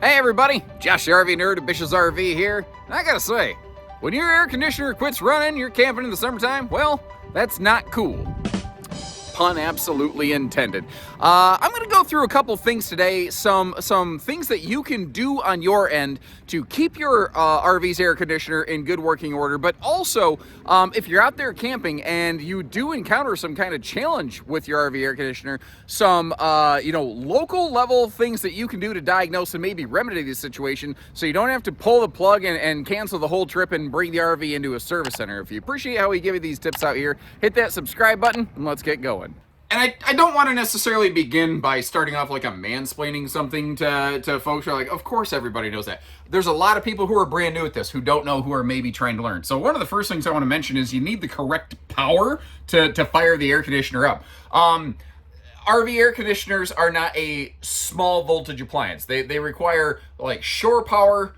Hey everybody, Josh the RV Nerd of Bish's RV here. And I gotta say, when your air conditioner quits running, you're camping in the summertime, well, that's not cool. Pun absolutely intended. I'm gonna go through a couple things today, some things that you can do on your end to keep your RV's air conditioner in good working order, but also if you're out there camping and you do encounter some kind of challenge with your RV air conditioner, some local level things that you can do to diagnose and maybe remedy the situation so you don't have to pull the plug and cancel the whole trip and bring the RV into a service center. If you appreciate how we give you these tips out here, hit that subscribe button and let's get going. And I don't want to necessarily begin by starting off like I'm mansplaining something to folks who are like, of course everybody knows that. There's a lot of people who are brand new at this who don't know, who are maybe trying to learn. So one of the first things I want to mention is you need the correct power to fire the air conditioner up. RV air conditioners are not a small voltage appliance. They require like shore power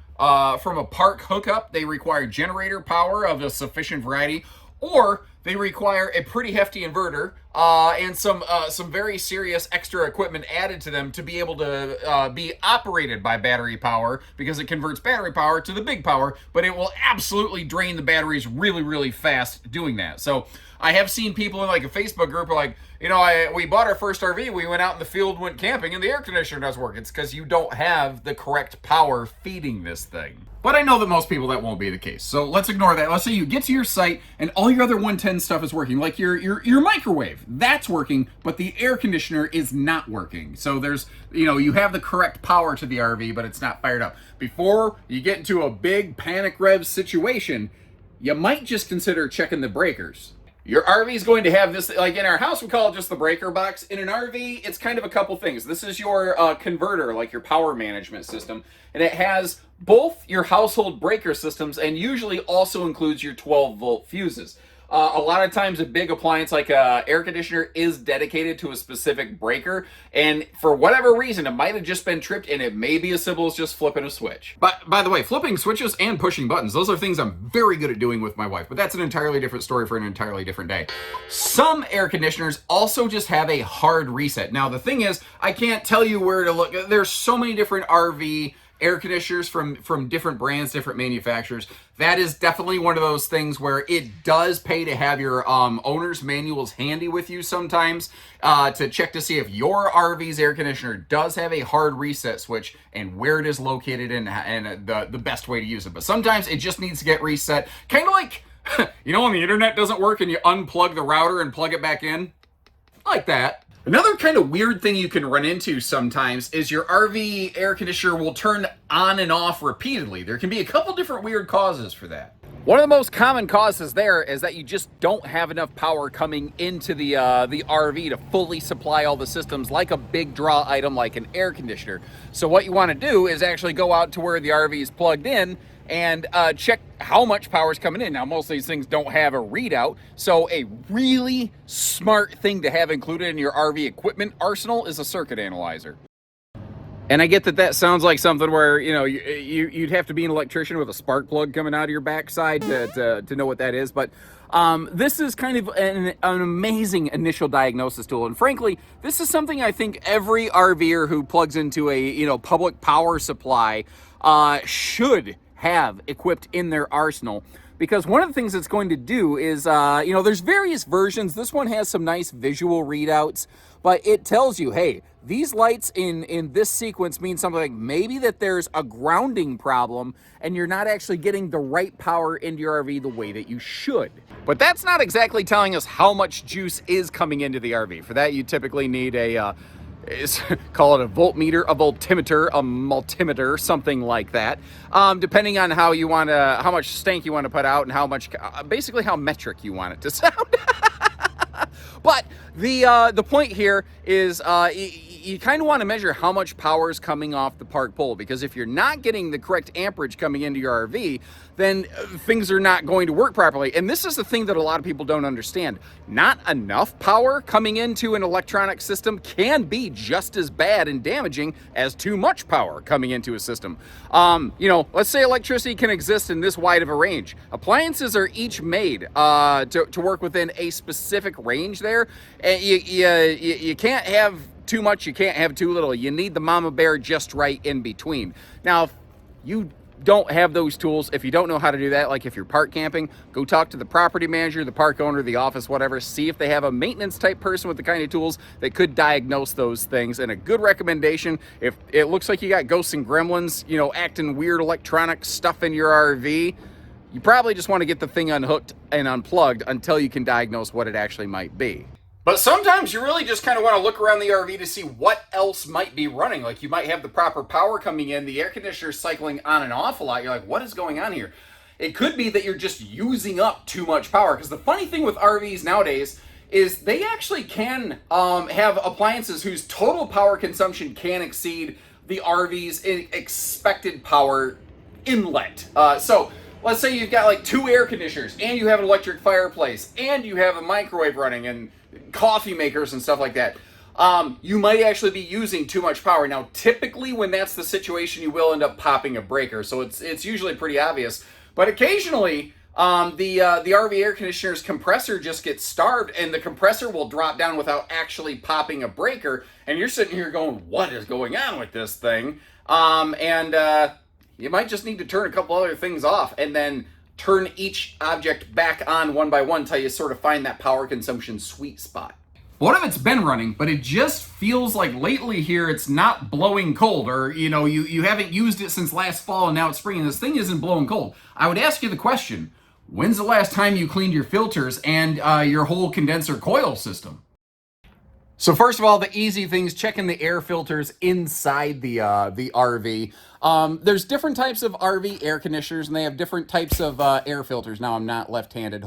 from a park hookup. They require generator power of a sufficient variety, or they require a pretty hefty inverter and some very serious extra equipment added to them to be able to be operated by battery power, because it converts battery power to the big power, but it will absolutely drain the batteries really, really fast doing that. So I have seen people in like a Facebook group are like, we bought our first RV, we went out in the field, went camping, and the air conditioner doesn't work. It's because you don't have the correct power feeding this thing. But I know that most people that won't be the case. So let's ignore that. Let's say you get to your site and all your other 110 stuff is working, like your microwave. That's working, but the air conditioner is not working. So there's, you have the correct power to the RV, but it's not fired up. Before you get into a big panic rev situation, you might just consider checking the breakers. Your RV is going to have this, like in our house, we call it just the breaker box. In an RV, it's kind of a couple things. This is your converter, like your power management system, and it has both your household breaker systems and usually also includes your 12-volt fuses. A lot of times a big appliance like a air conditioner is dedicated to a specific breaker, and for whatever reason it might have just been tripped, and it may be as simple as just flipping a switch. But by the way, flipping switches and pushing buttons, those are things I'm very good at doing with my wife, but that's an entirely different story for an entirely different day. Some air conditioners also just have a hard reset. Now the thing is, I can't tell you where to look. There's so many different RV air conditioners from different brands, different manufacturers. That is definitely one of those things where it does pay to have your owner's manuals handy with you sometimes to check to see if your RV's air conditioner does have a hard reset switch and where it is located and the best way to use it. But sometimes it just needs to get reset. Kind of like, when the internet doesn't work and you unplug the router and plug it back in? Like that. Another kind of weird thing you can run into sometimes is your RV air conditioner will turn on and off repeatedly. There can be a couple different weird causes for that. One of the most common causes there is that you just don't have enough power coming into the RV to fully supply all the systems like a big draw item like an air conditioner. So what you want to do is actually go out to where the RV is plugged in and check how much power is coming in. Now, most of these things don't have a readout, so a really smart thing to have included in your RV equipment arsenal is a circuit analyzer. And I get that sounds like something where, you'd have to be an electrician with a spark plug coming out of your backside to know what that is, but this is kind of an amazing initial diagnosis tool. And frankly, this is something I think every RVer who plugs into a, public power supply should have equipped in their arsenal, because one of the things it's going to do is there's various versions. This one has some nice visual readouts, but it tells you, hey, these lights in this sequence mean something like maybe that there's a grounding problem and you're not actually getting the right power into your RV the way that you should. But that's not exactly telling us how much juice is coming into the RV. For that, you typically need call it a voltmeter, a voltimeter, a multimeter, something like that, depending on how much stank you want to put out and how much, basically how metric you want it to sound. But the point here is you kind of want to measure how much power is coming off the park pole, because if you're not getting the correct amperage coming into your RV, then things are not going to work properly. And this is the thing that a lot of people don't understand. Not enough power coming into an electronic system can be just as bad and damaging as too much power coming into a system. Let's say electricity can exist in this wide of a range. Appliances are each made to work within a specific range there. And you can't have too much, you can't have too little. You need the mama bear just right in between. Now, if you don't have those tools, if you don't know how to do that, like if you're park camping, go talk to the property manager, the park owner, the office, whatever, see if they have a maintenance type person with the kind of tools that could diagnose those things. And a good recommendation, if it looks like you got ghosts and gremlins, you know, acting weird electronic stuff in your RV, you probably just want to get the thing unhooked and unplugged until you can diagnose what it actually might be. But sometimes you really just kind of want to look around the RV to see what else might be running. Like you might have the proper power coming in, the air conditioner cycling on and off a lot. You're like, what is going on here? It could be that you're just using up too much power. Because the funny thing with RVs nowadays is they actually can have appliances whose total power consumption can exceed the RV's expected power inlet. So let's say you've got like 2 air conditioners and you have an electric fireplace and you have a microwave running and coffee makers and stuff like that. You might actually be using too much power. Now, typically when that's the situation, you will end up popping a breaker. So it's usually pretty obvious. But occasionally, the RV air conditioner's compressor just gets starved and the compressor will drop down without actually popping a breaker. And you're sitting here going, what is going on with this thing? You might just need to turn a couple other things off and then turn each object back on one by one until you sort of find that power consumption sweet spot. What if it's been running, but it just feels like lately here it's not blowing cold, or you know, you haven't used it since last fall and now it's spring and this thing isn't blowing cold? I would ask you the question, when's the last time you cleaned your filters and your whole condenser coil system? So first of all, the easy things, checking the air filters inside the RV. There's different types of RV air conditioners and they have different types of air filters. Now I'm not left-handed.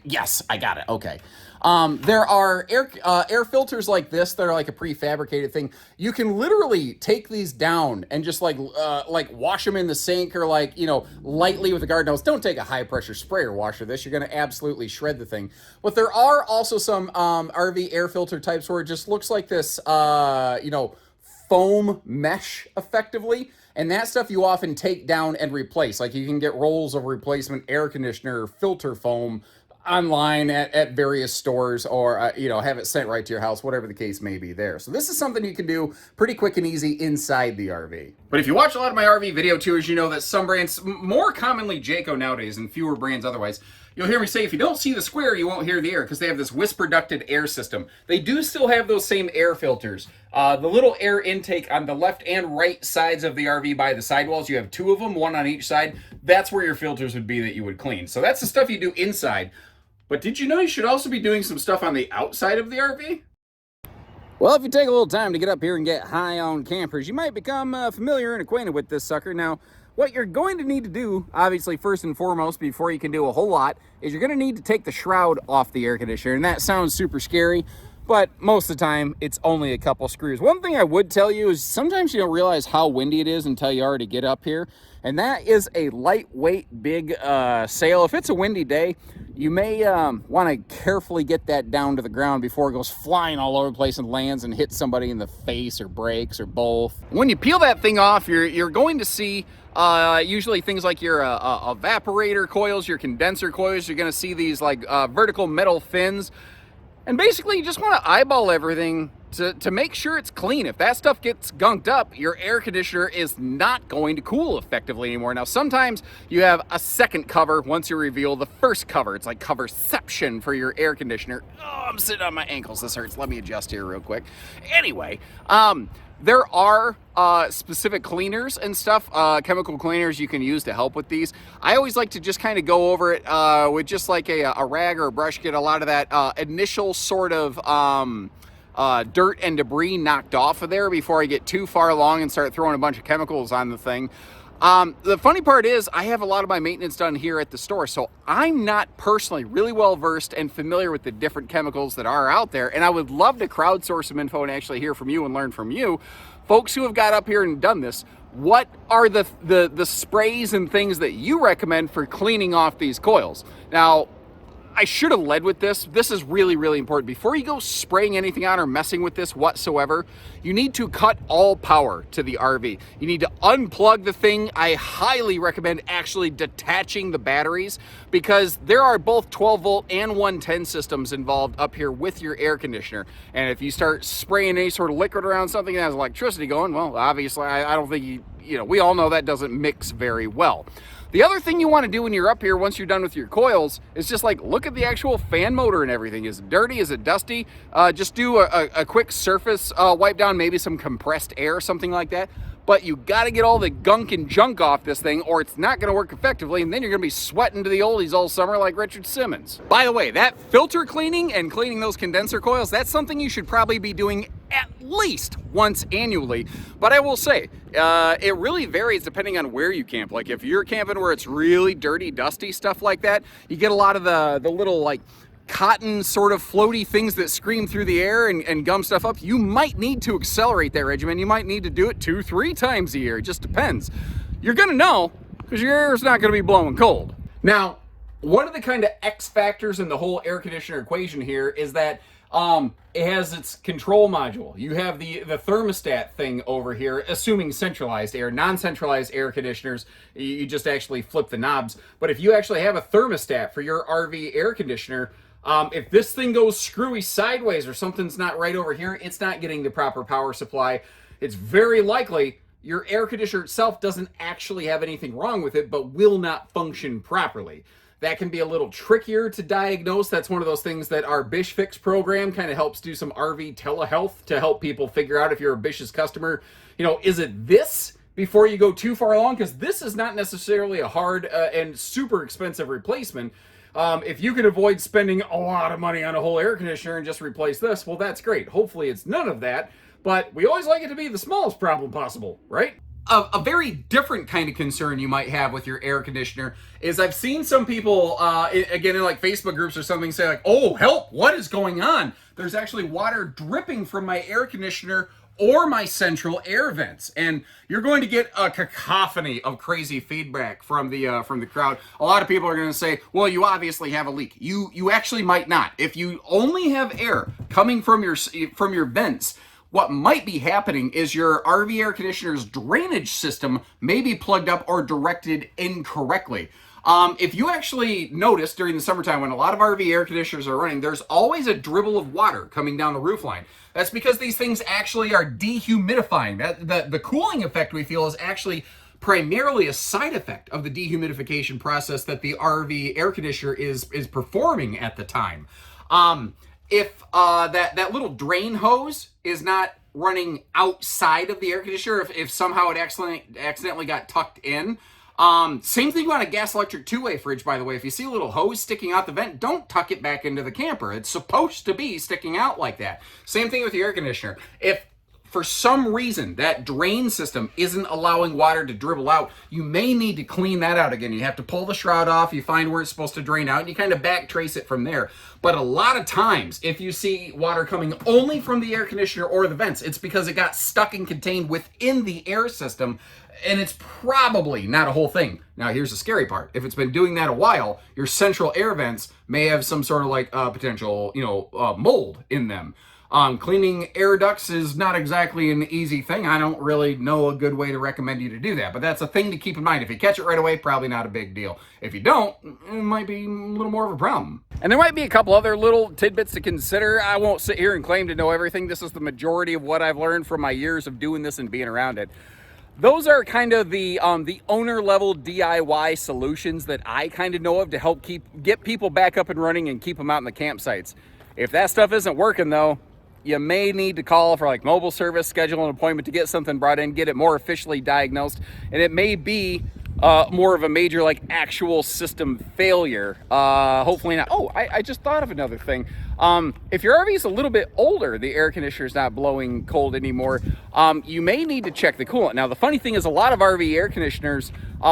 Yes, I got it. Okay. There are air filters like this that are like a prefabricated thing. You can literally take these down and just like wash them in the sink or like, you know, lightly with a garden hose. Don't take a high pressure sprayer washer this. You're going to absolutely shred the thing. But there are also some RV air filter types where it just looks like this, you know, foam mesh effectively. And that stuff you often take down and replace. Like you can get rolls of replacement air conditioner filter foam online at various stores, or you know, have it sent right to your house, whatever the case may be there. So this is something you can do pretty quick and easy inside the RV. But if you watch a lot of my RV video tours, you know that some brands, more commonly Jayco nowadays and fewer brands otherwise, you'll hear me say, if you don't see the square, you won't hear the air, because they have this whisper ducted air system. They do still have those same air filters. The little air intake on the left and right sides of the RV by the sidewalls, you have 2 of them, 1 on each side. That's where your filters would be that you would clean. So that's the stuff you do inside. But did you know you should also be doing some stuff on the outside of the RV? Well, if you take a little time to get up here and get high on campers, you might become familiar and acquainted with this sucker. Now, what you're going to need to do, obviously, first and foremost, before you can do a whole lot, is you're going to need to take the shroud off the air conditioner. And that sounds super scary, but most of the time, it's only a couple screws. One thing I would tell you is sometimes you don't realize how windy it is until you already get up here. And that is a lightweight, big sail. If it's a windy day, you may want to carefully get that down to the ground before it goes flying all over the place and lands and hits somebody in the face or breaks or both. When you peel that thing off, you're going to see usually things like your evaporator coils, your condenser coils. You're going to see these like vertical metal fins. And basically, you just want to eyeball everything to make sure it's clean. If that stuff gets gunked up, your air conditioner is not going to cool effectively anymore. Now, sometimes you have a second cover once you reveal the first cover. It's like coverception for your air conditioner. Oh, I'm sitting on my ankles. This hurts. Let me adjust here real quick. Anyway, there are specific cleaners and stuff, chemical cleaners you can use to help with these. I always like to just kind of go over it with just like a rag or a brush, get a lot of that initial sort of dirt and debris knocked off of there before I get too far along and start throwing a bunch of chemicals on the thing. The funny part is I have a lot of my maintenance done here at the store, so I'm not personally really well versed and familiar with the different chemicals that are out there, and I would love to crowdsource some info and actually hear from you and learn from you, folks who have got up here and done this. What are the sprays and things that you recommend for cleaning off these coils? Now, I should have led with this. This is really, really important. Before you go spraying anything on or messing with this whatsoever, you need to cut all power to the RV. You need to unplug the thing. I highly recommend actually detaching the batteries because there are both 12 volt and 110 systems involved up here with your air conditioner. And if you start spraying any sort of liquid around something that has electricity going, well, obviously, I don't think we all know that doesn't mix very well. The other thing you want to do when you're up here, once you're done with your coils, is just like look at the actual fan motor and everything. Is it dirty? Is it dusty? Just do a quick surface wipe down, maybe some compressed air, something like that. But you got to get all the gunk and junk off this thing or it's not going to work effectively, and then you're going to be sweating to the oldies all summer like Richard Simmons. By the way, that filter cleaning and cleaning those condenser coils, that's something you should probably be doing at least once annually. But I will say, it really varies depending on where you camp. Like if you're camping where it's really dirty, dusty, stuff like that, you get a lot of the little like cotton sort of floaty things that scream through the air and gum stuff up. You might need to accelerate that regimen. You might need to do it 2-3 times a year. It just depends. You're gonna know because your air is not gonna be blowing cold. Now, one of the kind of X factors in the whole air conditioner equation here is that it has its control module. You have the thermostat thing over here, assuming centralized air. Non-centralized air conditioners, you just actually flip the knobs. But if you actually have a thermostat for your RV air conditioner, if this thing goes screwy sideways or something's not right over here, it's not getting the proper power supply. It's very likely your air conditioner itself doesn't actually have anything wrong with it, but will not function properly. That can be a little trickier to diagnose. That's one of those things that our Bish Fix program kind of helps do some RV telehealth to help people figure out if you're a Bish's customer. Is it this before you go too far along? Because this is not necessarily a hard and super expensive replacement. If you can avoid spending a lot of money on a whole air conditioner and just replace this, well, that's great. Hopefully it's none of that, but we always like it to be the smallest problem possible, right? A very different kind of concern you might have with your air conditioner is I've seen some people, again, in like Facebook groups or something, say like, oh, help, what is going on? There's actually water dripping from my air conditioner or my central air vents. And you're going to get a cacophony of crazy feedback from the crowd. A lot of people are going to say, well, you obviously have a leak. You actually might not. If you only have air coming from your vents, what might be happening is your RV air conditioner's drainage system may be plugged up or directed incorrectly. If you actually notice during the summertime when a lot of RV air conditioners are running, there's always a dribble of water coming down the roof line. That's because these things actually are dehumidifying. The cooling effect we feel is actually primarily a side effect of the dehumidification process that the RV air conditioner is performing at the time. If that little drain hose is not running outside of the air conditioner, if somehow it accidentally got tucked in, same thing on a gas electric two-way fridge, by the way. If you see a little hose sticking out the vent, don't tuck it back into the camper. It's supposed to be sticking out like that. Same thing with the air conditioner. If for some reason that drain system isn't allowing water to dribble out, you may need to clean that out again. You have to pull the shroud off, you find where it's supposed to drain out, and you kind of back trace it from there. But a lot of times, if you see water coming only from the air conditioner or the vents, it's because it got stuck and contained within the air system, and it's probably not a whole thing. Now, here's the scary part. If it's been doing that a while, your central air vents may have some sort of like potential, mold in them. Cleaning air ducts is not exactly an easy thing. I don't really know a good way to recommend you to do that, but that's a thing to keep in mind. If you catch it right away, probably not a big deal. If you don't, it might be a little more of a problem. And there might be a couple other little tidbits to consider. I won't sit here and claim to know everything. This is the majority of what I've learned from my years of doing this and being around it. Those are kind of the owner level DIY solutions that I kind of know of to help get people back up and running and keep them out in the campsites. If that stuff isn't working though, you may need to call for like mobile service, schedule an appointment to get something brought in, get it more officially diagnosed, and it may be more of a major like actual system failure. Hopefully not. Oh, I just thought of another thing. If your RV is a little bit older, the air conditioner is not blowing cold anymore, you may need to check the coolant. Now, the funny thing is a lot of RV air conditioners,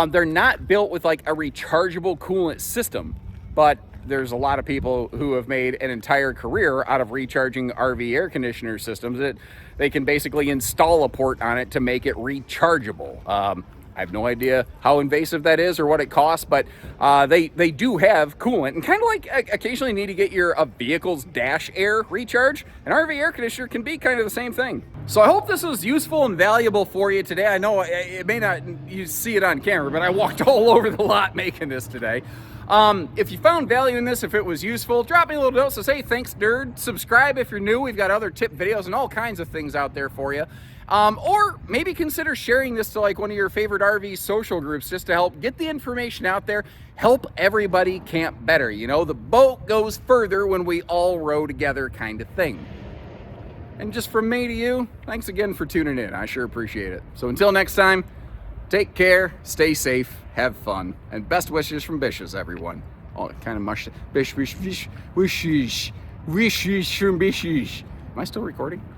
they're not built with like a rechargeable coolant system, but there's a lot of people who have made an entire career out of recharging RV air conditioner systems that they can basically install a port on it to make it rechargeable. I have no idea how invasive that is or what it costs, but they do have coolant, and kind of like occasionally need to get your vehicle's dash air recharge. An RV air conditioner can be kind of the same thing. So I hope this was useful and valuable for you today. I know it may not, you see it on camera, but I walked all over the lot making this today. If you found value in this, if it was useful, drop me a little note. So say thanks, nerd. Subscribe if you're new. We've got other tip videos and all kinds of things out there for you. Or maybe consider sharing this to like one of your favorite RV social groups just to help get the information out there, help everybody camp better. You know, the boat goes further when we all row together kind of thing. And just from me to you, thanks again for tuning in. I sure appreciate it. So until next time, take care, stay safe, have fun, and best wishes from Bishes, everyone. Oh, it kind of mushed. Bish, wishes from Bishes. Am I still recording?